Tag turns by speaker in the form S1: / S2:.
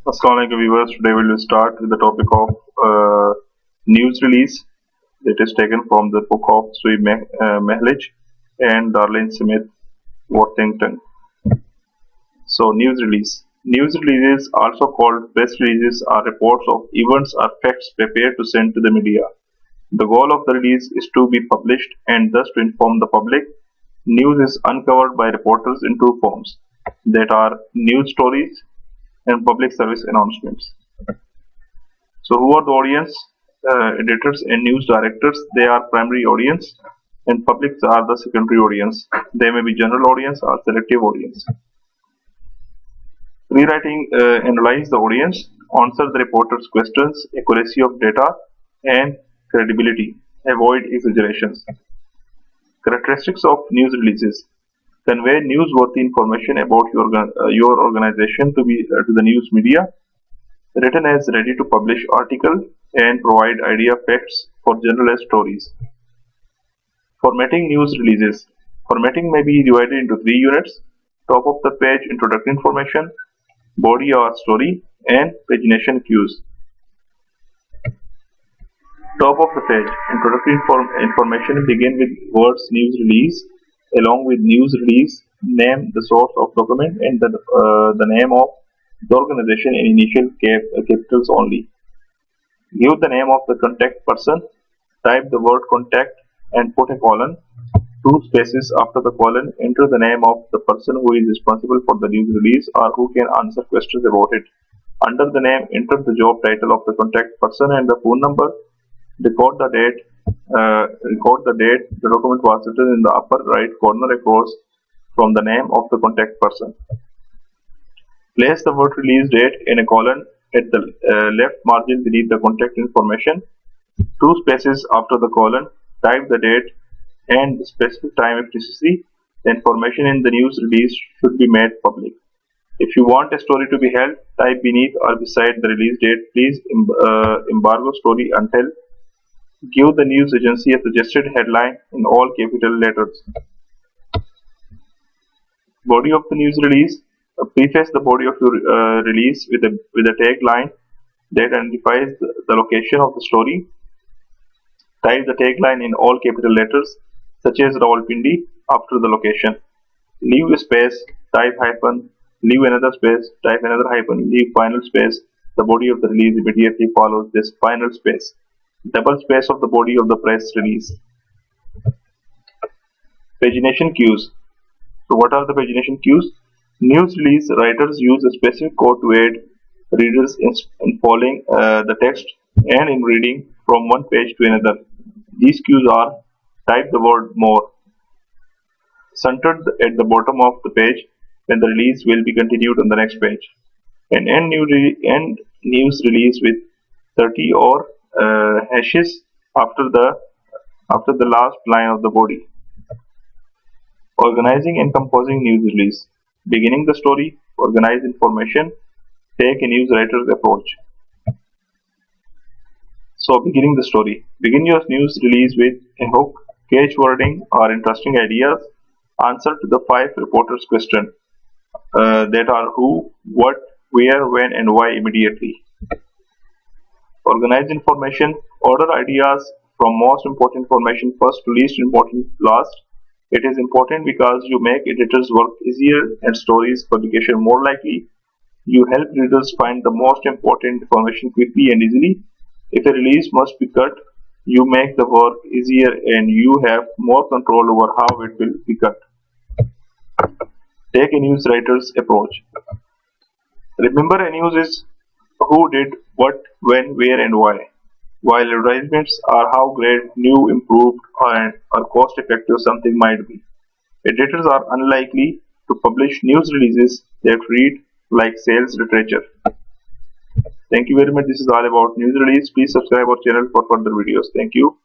S1: Assalamualaikum viewers. Today we will start with the topic of news release that is taken from the book of Sui Mehlich and Darlene Smith Worthington. So news release. News releases, also called press releases, are reports of events or facts prepared to send to the media. The goal of the release is to be published and thus to inform the public. News is uncovered by reporters in two forms, that are news stories and public service announcements. So who are the audience? Editors and news directors, they are primary audience, and publics are the secondary audience. They may be general audience or selective audience. Rewriting analyze the audience, answer the reporter's questions, accuracy of data, and credibility. Avoid exaggerations. Characteristics of news releases: convey newsworthy information about your organization to the news media. Written as ready to publish article and provide idea facts for generalized stories. Formatting news releases. Formatting may be divided into three units: top of the page introductory information, body or story, and pagination cues. Top of the page introductory information begin with words news release. Along with news release, name the source of document and the name of the organization in initial capitals only. Give the name of the contact person, type the word contact and put a colon, two spaces after the colon, enter the name of the person who is responsible for the news release or who can answer questions about it. Under the name, enter the job title of the contact person and the phone number. Record the date. The document was written in the upper right corner across from the name of the contact person. Place the word release date in a colon at the left margin beneath the contact information. Two spaces after the colon. Type the date and the specific time if necessary. The information in the news release should be made public. If you want a story to be held, type beneath or beside the release date, please embargo story until. Give the news agency a suggested headline in all capital letters. Body of the news release. Preface the body of your release with a tagline that identifies the location of the story. Type the tagline in all capital letters, such as Rawalpindi, after the location. Leave a space, type hyphen, leave another space, type another hyphen, leave final space. The body of the release immediately follows this final space. Double space of the body of the press release. Pagination cues. So what are the pagination cues? News release writers use a specific code to aid readers in following the text and in reading from one page to another. These cues are: type the word more, centered at the bottom of the page when the release will be continued on the next page, and end news release with 30 or hashes after the last line of the body. Organizing and composing news release. Beginning the story, organize information, take a news writer's approach. So beginning the story. Begin your news release with a hook, catch wording or interesting ideas. Answer to the 5 reporters' questions that are who, what, where, when and why immediately. Organize information. Order ideas from most important information first to least important last. It is important because you make editors' work easier and stories publication more likely. You help readers find the most important information quickly and easily. If a release must be cut, you make the work easier and you have more control over how it will be cut. Take a news writer's approach. Remember, a news is who did what, when, where and why, while advertisements are how great, new, improved or cost effective something might be. Editors are unlikely to publish news releases that read like sales literature. Thank you very much. This is all about news release. Please subscribe our channel for further videos. Thank you.